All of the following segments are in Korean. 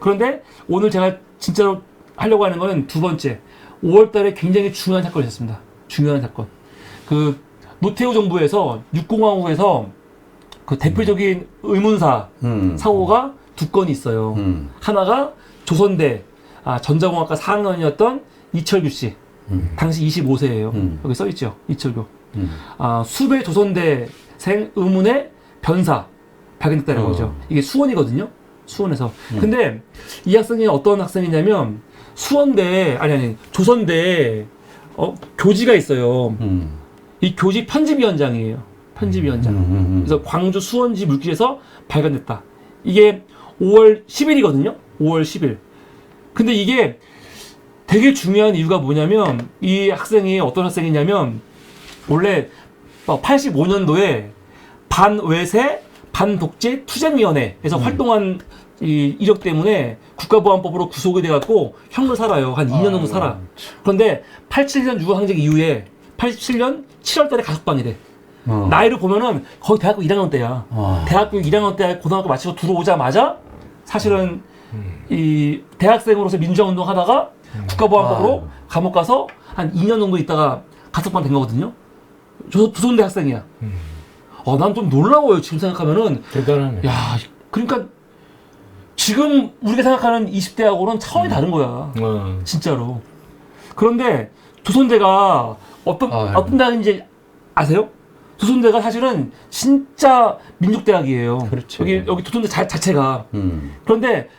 그런데 오늘 제가 진짜로 하려고 하는 거는 두 번째, 5월 달에 굉장히 중요한 사건이 있었습니다. 중요한 사건. 그 노태우 정부에서 육공화국에서 그 대표적인 의문사 사고가 두 건이 있어요. 하나가 조선대 전자공학과 4학년이었던 이철규 씨. 당시 25세예요. 여기 써 있죠. 이철규. 수배 조선대생 의문의 변사 발견됐다는 거죠. 이게 수원이거든요. 수원에서. 근데 이 학생이 어떤 학생이냐면 수원대 아니 조선대 교지가 있어요. 이 교지 편집위원장이에요. 편집위원장. 그래서 광주 수원지 물길에서 발견됐다. 이게 5월 10일이거든요. 5월 10일. 근데 이게 되게 중요한 이유가 뭐냐면 이 학생이 어떤 학생이냐면 원래 85년도에 반외세 반독재 투쟁위원회에서 활동한 이 이력 때문에 국가보안법으로 구속이 돼갖고 형을 살아요. 한 2년 정도 살아. 그런데 87년 유학항쟁 이후에 87년 7월달에 가석방이 돼. 나이를 보면은 거의 대학교 1학년 때야. 대학교 1학년 때 고등학교 마치고 들어오자마자 사실은 이 대학생으로서 민주화운동 하다가 국가보안법으로 감옥 가서 한 2년 정도 있다가 가석방 된 거거든요. 조선대 학생이야. 난 좀 놀라워요. 지금 생각하면은. 대단하네. 야, 그러니까 지금 우리가 생각하는 20대하고는 차원이 다른 거야. 진짜로. 그런데 조선대가 어떤 대학인지 아세요? 조선대가 사실은 진짜 민족대학이에요. 그렇죠. 여기 조선대 자체가. 그런데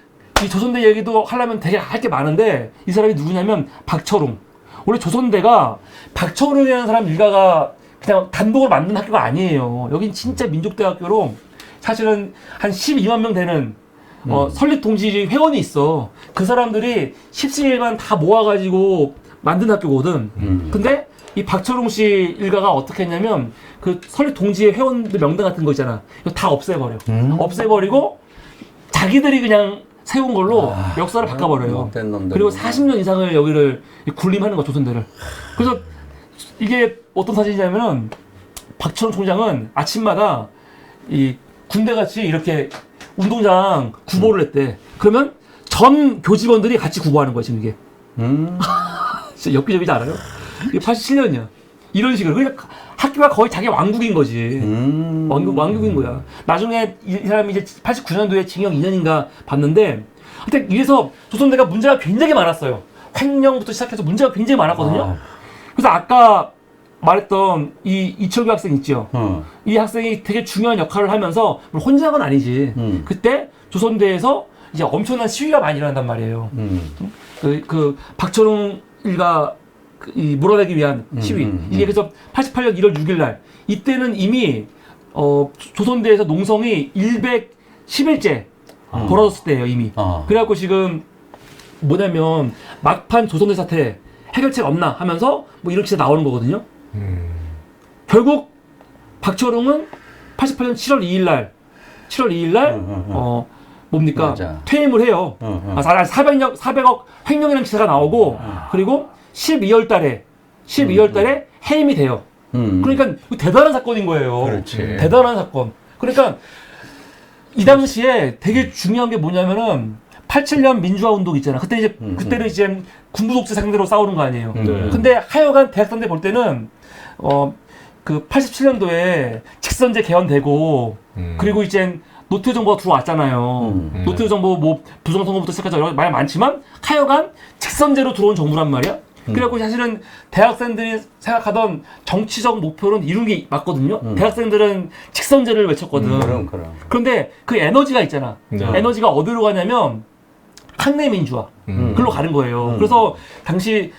이 조선대 얘기도 하려면 되게 할 게 많은데 이 사람이 누구냐면 박철웅. 원래 조선대가 박철웅이라는 사람 일가가 그냥 단독으로 만든 학교가 아니에요. 여긴 진짜 민족대학교로 사실은 한 12만 명 되는 설립동지 회원이 있어. 그 사람들이 17일간 다 모아가지고 만든 학교거든. 근데 이 박철웅 씨 일가가 어떻게 했냐면 그 설립동지회 회원들 명단 같은 거 있잖아. 이거 다 없애버려. 없애버리고 자기들이 그냥 세운 걸로 역사를 바꿔버려요. 그리고 40년 이상을 여기를 군림하는 거 조선대를. 그래서 이게 어떤 사진이냐면은 박철웅 총장은 아침마다 이 군대같이 이렇게 운동장 구보를 했대. 그러면 전 교직원들이 같이 구보하는 거야 지금 이게. 진짜 엽기적이지 않아요? 이게 87년이야. 이런 식으로. 그러니까 학교가 거의 자기 왕국인 거지. 왕국인 거야. 나중에 이 사람이 이제 89년도에 징역 2년인가 받는데, 하여튼 이래서 조선대가 문제가 굉장히 많았어요. 횡령부터 시작해서 문제가 굉장히 많았거든요. 그래서 아까 말했던 이 이철규 학생 있죠. 이 학생이 되게 중요한 역할을 하면서, 물론 혼자 한 건 아니지. 그때 조선대에서 이제 엄청난 시위가 많이 일어난단 말이에요. 그 박철웅 일가 이 몰아내기 위한 시위. 이게 그래서 88년 1월 6일 날 이때는 이미 조선대에서 농성이 111째 벌어졌을 때예요 이미. 그래갖고 지금 뭐냐면 막판 조선대 사태 해결책 없나 하면서 뭐 이런 기사 나오는 거거든요. 결국 박철웅은 88년 7월 2일 날 뭡니까? 맞아. 퇴임을 해요. 400억 횡령이라는 기사가 나오고 그리고 12월 달에 해임이 돼요. 그러니까 대단한 사건인 거예요. 그렇지. 대단한 사건. 그러니까 이 당시에 되게 중요한 게 뭐냐면은 87년 민주화 운동 있잖아. 그때는 이제 군부 독재 상대로 싸우는 거 아니에요. 근데 하여간 대학생들 볼 때는 그 87년도에 직선제 개헌되고 그리고 이제 노태우 정부가 들어왔잖아요. 노태우 정부 뭐 부정선거부터 시작해서 여러 말 많지만 하여간 직선제로 들어온 정부란 말이야. 그래갖고 사실은 대학생들이 생각하던 정치적 목표는 이룬 게 맞거든요. 대학생들은 직선제를 외쳤거든. 그럼. 그런데 그 에너지가 있잖아. 에너지가 어디로 가냐면 학내 민주화. 글로 가는 거예요. 그래서 당시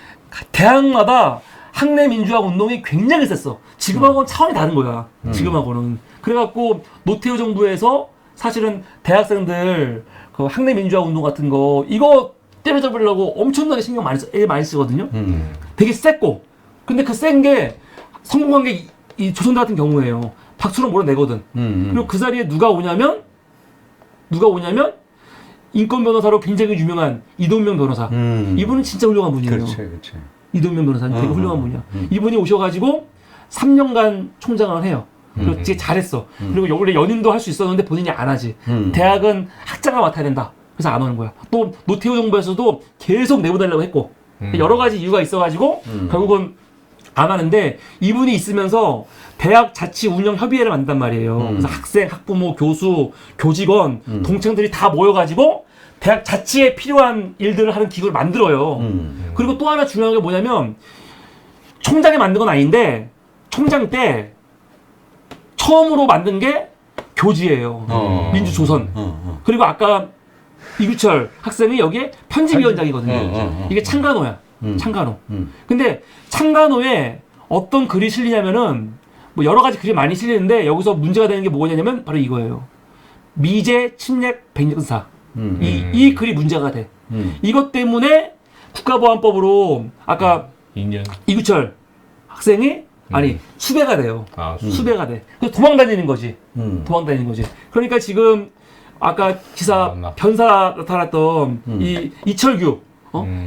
대학마다 학내 민주화 운동이 굉장히 셌어. 지금하고는 차원이 다른 거야. 지금하고는. 그래갖고 노태우 정부에서 사실은 대학생들 그 학내 민주화 운동 같은 거 이거 때려잡으려고 엄청나게 신경 많이 쓰거든요. 되게 셌고. 근데 그 센 게 성공한 게 이 조선대 같은 경우에요. 박수로 몰아내거든. 그리고 그 자리에 누가 오냐면 인권 변호사로 굉장히 유명한 이동명 변호사. 이분은 진짜 훌륭한 분이에요. 그렇지. 이동명 변호사는 되게 훌륭한 분이야. 이분이 오셔가지고 3년간 총장을 해요. 그리고 되게 잘했어. 그리고 원래 연임도 할 수 있었는데 본인이 안 하지. 대학은 학자가 맡아야 된다. 그래서 안 오는 거야. 또 노태우 정부에서도 계속 내보내려고 했고 여러 가지 이유가 있어가지고 결국은 안 하는데 이분이 있으면서 대학 자치 운영 협의회를 만든단 말이에요. 그래서 학생, 학부모, 교수, 교직원, 동창들이 다 모여가지고 대학 자치에 필요한 일들을 하는 기구를 만들어요. 그리고 또 하나 중요한 게 뭐냐면 총장이 만든 건 아닌데 총장 때 처음으로 만든 게 교지예요. 민주조선. 그리고 아까 이규철 학생이 여기에 편집위원장이거든요. 이게 창간호야. 창간호. 근데 창간호에 어떤 글이 실리냐면은 뭐 여러 가지 글이 많이 실리는데 여기서 문제가 되는 게 뭐냐면 바로 이거예요. 미제 침략 백년사. 이 글이 문제가 돼. 이것 때문에 국가보안법으로 아까 이규철 학생이 아니 수배가 돼요. 수배가 돼. 그래서 도망다니는 거지. 도망다니는 거지. 그러니까 지금 아까 기사 변사 나타났던 이 이철규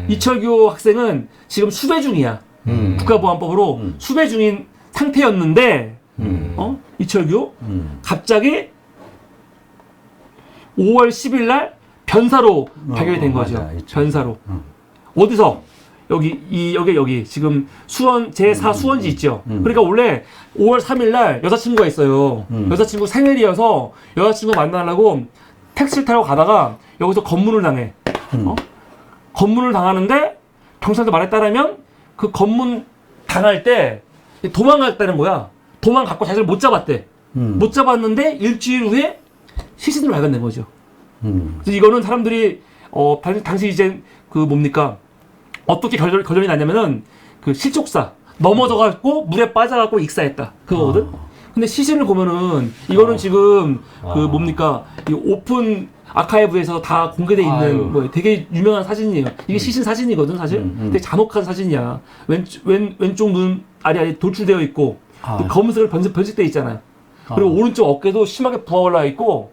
이철규 학생은 지금 수배 중이야. 국가보안법으로 수배 중인 상태였는데 이철규 갑자기 5월 10일 날 변사로 발견이 된 거죠. 맞아, 변사로. 어디서? 여기 지금 수원 제4 수원지 있죠. 그러니까 원래 5월 3일 날 여자친구가 있어요. 여자친구 생일이어서 여자친구 만나려고 택시를 타고 가다가 여기서 검문을 당해. 검문을 당하는데 경찰도 말에 따르면 그 검문 당할 때 도망갔다는 거야. 도망갔고 자기를 못 잡았대. 못 잡았는데 일주일 후에 시신으로 발견된 거죠. 그래서 이거는 사람들이 당시 이제 그 뭡니까 어떻게 결론이 났냐면은 그 실족사 넘어져갖고 물에 빠져갖고 익사했다 그거거든. 근데 시신을 보면은 이거는 지금 그 뭡니까 이 오픈 아카이브에서 다 공개돼 있는 뭐 되게 유명한 사진이에요. 이게 시신 사진이거든 사실. 되게 잔혹한 사진이야. 왼쪽 눈 아래 돌출되어 있고 검은색으로 변색돼 있잖아요. 그리고 오른쪽 어깨도 심하게 부어 올라 있고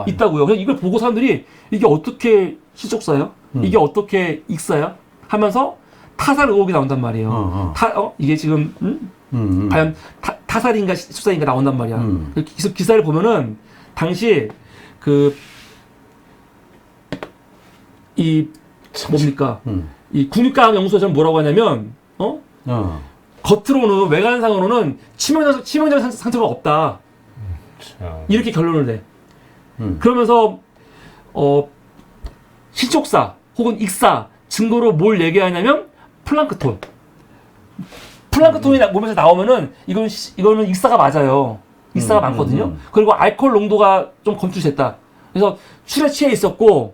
있다고요. 그래서 이걸 보고 사람들이 이게 어떻게 실족사예요? 이게 어떻게 익사야? 하면서 타살 의혹이 나온단 말이에요. 이게 지금 과연 타살인가 실족사인가 나온단 말이야. 기사를 보면은 당시 이 뭡니까 이 국립과학연구소에서는 뭐라고 하냐면 겉으로는 외관상으로는 치명적 상처가 없다. 이렇게 결론을 내. 그러면서 실족사 혹은 익사 증거로 뭘 얘기하냐면 플랑크톤이 몸에서 나오면은 이거는 익사가 맞아요. 익사가 많거든요. 그리고 알코올 농도가 좀 검출됐다. 그래서 술에 취해 있었고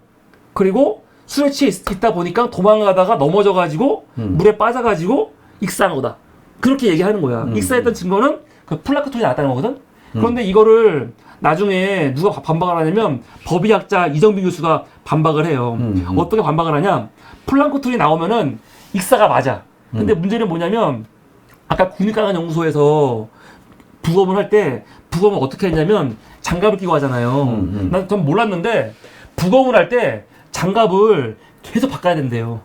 그리고 술에 취해 있다 보니까 도망가다가 넘어져가지고 물에 빠져가지고 익사한 거다. 그렇게 얘기하는 거야. 익사했던 증거는 그 플랑크톤이 나왔다는 거거든. 그런데 이거를 나중에 누가 반박을 하냐면 법의학자 이정빈 교수가 반박을 해요. 어떻게 반박을 하냐? 플랑크톤이 나오면은 익사가 맞아. 근데 문제는 뭐냐면 아까 국립과학연구소에서 부검을 할 때 부검을 어떻게 했냐면 장갑을 끼고 하잖아요. 난 전 몰랐는데 부검을 할 때 장갑을 계속 바꿔야 된대요.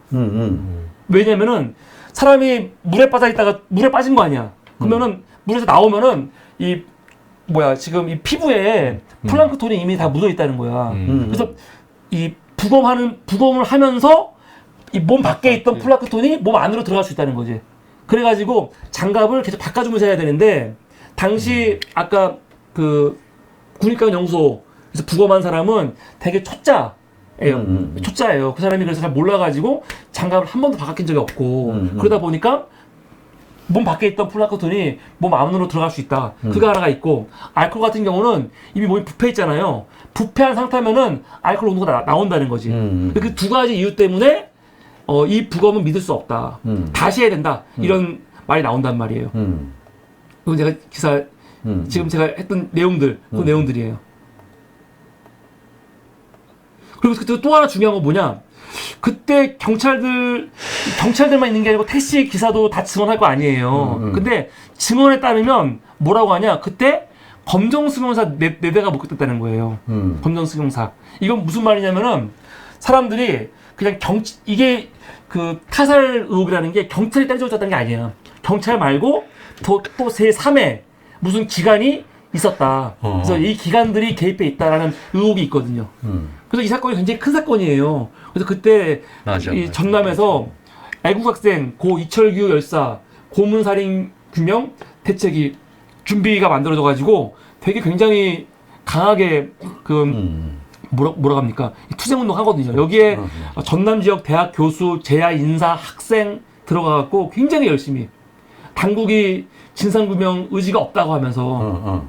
왜냐면은 사람이 물에 빠져 있다가 물에 빠진 거 아니야. 그러면은 물에서 나오면은 지금 이 피부에 플랑크톤이 이미 다 묻어 있다는 거야. 그래서 이 부검을 하면서 이 몸 밖에 있던 플랑크톤이 몸 안으로 들어갈 수 있다는 거지. 그래가지고 장갑을 계속 바꿔주면서 해야 되는데 당시 아까 그 국립과학연구소에서 부검한 사람은 되게 초짜예요. 초짜예요. 그 사람이 그래서 잘 몰라가지고 장갑을 한 번도 바뀐 적이 없고 그러다 보니까 몸 밖에 있던 플랑크톤이 몸 안으로 들어갈 수 있다. 그거 하나가 있고 알코올 같은 경우는 이미 몸이 부패 있잖아요. 부패한 상태면은 알코올 농도가 나온다는 거지. 그 두 가지 이유 때문에 이 부검은 믿을 수 없다. 다시 해야 된다. 이런 말이 나온단 말이에요. 이건 제가 기사 지금 제가 했던 내용들 그 내용들이에요. 그리고 그때 또 하나 중요한 건 뭐냐? 그때 경찰들만 있는 게 아니고 택시 기사도 다 증언할 거 아니에요. 근데 증언에 따르면 뭐라고 하냐? 그때 검정수경사 4대가 목격됐다는 거예요. 검정수경사. 이건 무슨 말이냐면은 사람들이 그냥 이게 그 타살 의혹이라는 게 경찰이 때려줬다는 게 아니에요. 경찰 말고 또 제3의 무슨 기관이 있었다. 그래서 이 기관들이 개입해 있다라는 의혹이 있거든요. 그래서 이 사건이 굉장히 큰 사건이에요. 그래서 그때 이 전남에서 애국학생 고 이철규 열사 고문살인 규명 대책이 준비가 만들어져가지고 되게 굉장히 강하게 뭐라고 합니까? 투쟁운동 하거든요. 여기에 전남 지역 대학 교수, 재야 인사, 학생 들어가갖고 굉장히 열심히 당국이 진상규명 의지가 없다고 하면서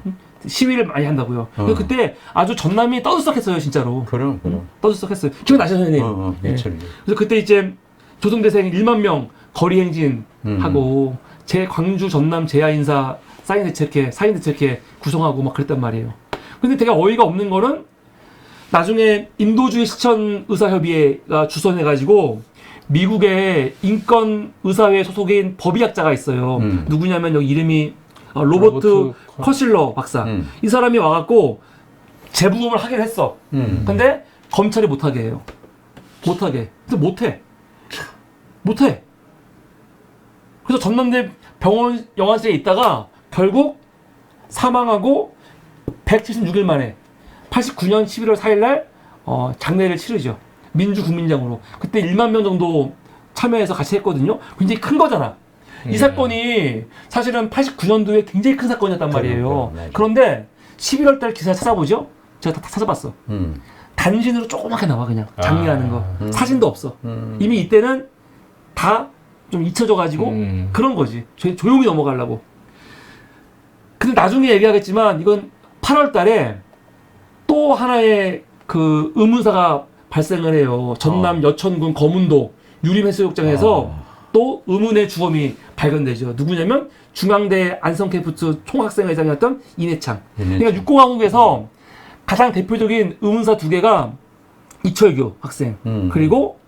시위를 많이 한다고요. 그래서 그때 아주 전남이 떠들썩했어요, 진짜로. 그럼. 떠들썩했어요. 기억나시죠, 선생님? 예. 그래서 그때 이제 조선대생 1만 명 거리 행진하고 제 광주 전남 재야 인사 사인 대책회 구성하고 막 그랬단 말이에요. 근데 되게 어이가 없는 거는 나중에 인도주의 실천 의사협의회가 주선해가지고 미국의 인권 의사회 소속인 법의학자가 있어요. 누구냐면 여기 이름이 로버트 커실러 박사. 이 사람이 와갖고 재부검을 하기로 했어. 근데 검찰이 못하게 해요. 못하게. 근데 못해. 그래서 전남대 병원 영안실에 있다가 결국 사망하고 176일 만에 89년 11월 4일 날 장례를 치르죠. 민주국민장으로. 그때 1만 명 정도 참여해서 같이 했거든요. 굉장히 큰 거잖아. 이 사건이 사실은 89년도에 굉장히 큰 사건이었단 말이에요. 그런데 11월 달 기사 찾아보죠? 제가 다 찾아봤어. 단신으로 조그맣게 나와 그냥 장례하는 거. 사진도 없어. 이미 이때는 다 좀 잊혀져가지고 그런 거지. 조용히 넘어가려고. 근데 나중에 얘기하겠지만 이건 8월 달에 또 하나의 그 의문사가 발생을 해요. 전남 여천군 검은도 유림해수욕장에서 또 의문의 주범이 발견되죠. 누구냐면 중앙대 안성캠프스 총학생회장이었던 이내창. 그러니까 육공화국에서 가장 대표적인 의문사 두 개가 이철규 학생 그리고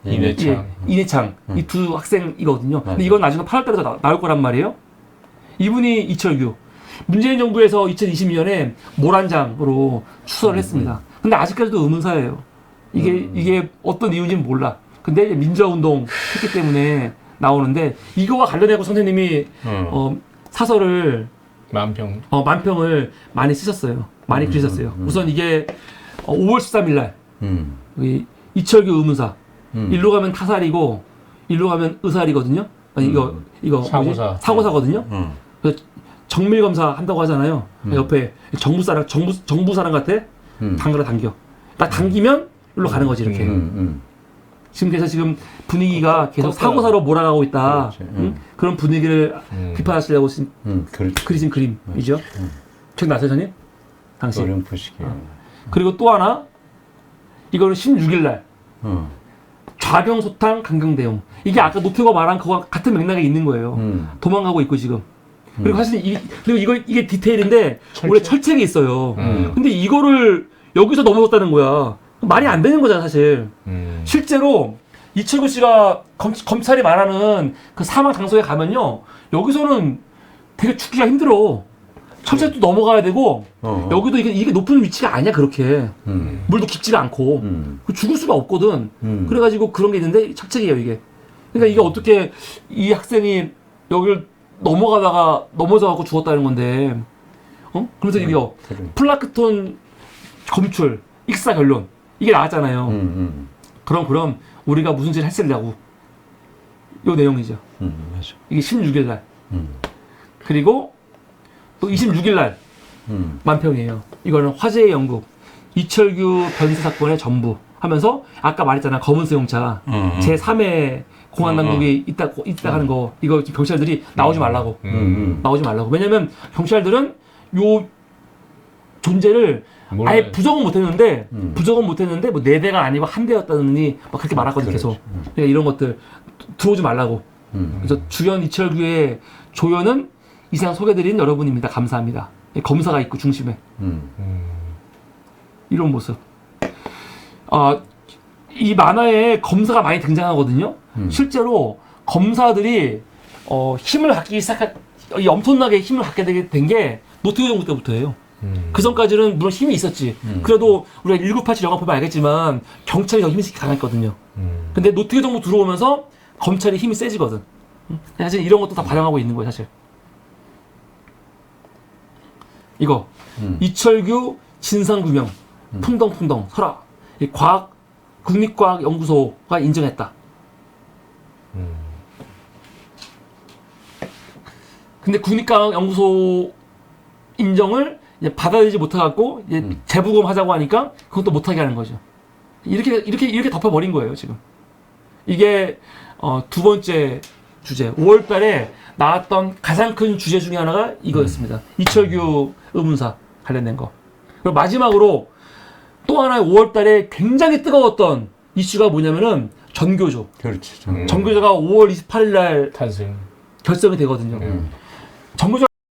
이내창 이 두 학생이거든요. 근데 이건 나중에 8월 달에 나올 거란 말이에요. 이분이 이철규. 문재인 정부에서 2020년에 모란장으로 추서를 했습니다. 근데 아직까지도 의문사예요. 이게 어떤 이유인지는 몰라. 근데 민주화 운동 했기 때문에 나오는데 이거와 관련해서 선생님이 사설을 만평을 많이 쓰셨어요. 많이 그리셨어요. 우선 이게 5월 13일 날 이철규 의문사 일로 가면 타살이고 일로 가면 의살이거든요. 아니 이거 사고사거든요. 그래서 정밀 검사 한다고 하잖아요. 옆에 정부 사람 같아. 당겨. 딱 당기면 일로 가는 거지 이렇게. 지금 그래서 지금 분위기가 계속 사고사로 몰아가고 있다. 그런 분위기를 비판하시려고 그리신 그림이죠. 기억나세요, 선생님? 당시. 그리고 또 하나 이거는 16일 날 좌경소탕 강경대용. 이게 아까 노표가 말한 그거와 같은 맥락에 있는 거예요. 도망가고 있고 지금. 그리고 사실 이게 디테일인데 원래 철책이 있어요. 근데 이거를 여기서 넘어졌다는 거야. 말이 안 되는 거잖아 사실. 실제로 이철구 씨가 검찰이 말하는 그 사망 장소에 가면요 여기서는 되게 죽기가 힘들어. 철책도 넘어가야 되고 여기도 이게 높은 위치가 아니야 그렇게. 물도 깊지가 않고 죽을 수가 없거든. 그래가지고 그런 게 있는데 철책이에요 이게. 그러니까 이게 어떻게 이 학생이 여기를 넘어가다가 넘어져갖고 죽었다는 건데, 그래서 이거 플라크톤 검출, 익사 결론 이게 나왔잖아요. 그럼 우리가 무슨 짓을 했으려고 요 내용이죠. 맞아. 이게 16일 날. 그리고 또 26일 날 만평이에요. 이거는 화제의 영국 이철규 변세 사건의 전부 하면서 아까 말했잖아 검은 수용차 제 3회 공안 당국이 있다 하는 거 이거 경찰들이 나오지 말라고 나오지 말라고. 왜냐면 경찰들은 요 존재를 아예 부정은 못했는데 뭐 4대가 아니고 한 대였다느니 막 그렇게 말하거든 계속. 그러니까 이런 것들 들어오지 말라고. 그래서 주연 이철규의 조연은 이상 소개드린 여러분입니다. 감사합니다. 검사가 있고 중심에 이런 모습. 이 만화에 검사가 많이 등장하거든요. 실제로 검사들이 힘을 갖기 엄청나게 힘을 갖게 된 게 노태우 정부 때부터예요. 그 전까지는 물론 힘이 있었지. 그래도 우리가 1987 영화 보면 알겠지만 경찰이 더 힘이 강했거든요. 근데 노태우 정부 들어오면서 검찰이 힘이 세지거든. 사실 이런 것도 다 반영하고 있는 거예요, 사실. 이거 이철규 진상규명 풍덩풍덩 설아 이 과학 국립과학연구소가 인정했다. 근데 국립과학연구소 인정을 이제 받아들이지 못해갖고 이제 재부검하자고 하니까 그것도 못하게 하는 거죠. 이렇게 덮어버린 거예요 지금. 이게 두 번째 주제. 5월달에 나왔던 가장 큰 주제 중에 하나가 이거였습니다. 이철규 의문사 관련된 거. 그리고 마지막으로 또 하나의 5월달에 굉장히 뜨거웠던 이슈가 뭐냐면은 전교조. 그렇지. 전교조가 5월 28일 날 탄생. 결성이 되거든요. 전교조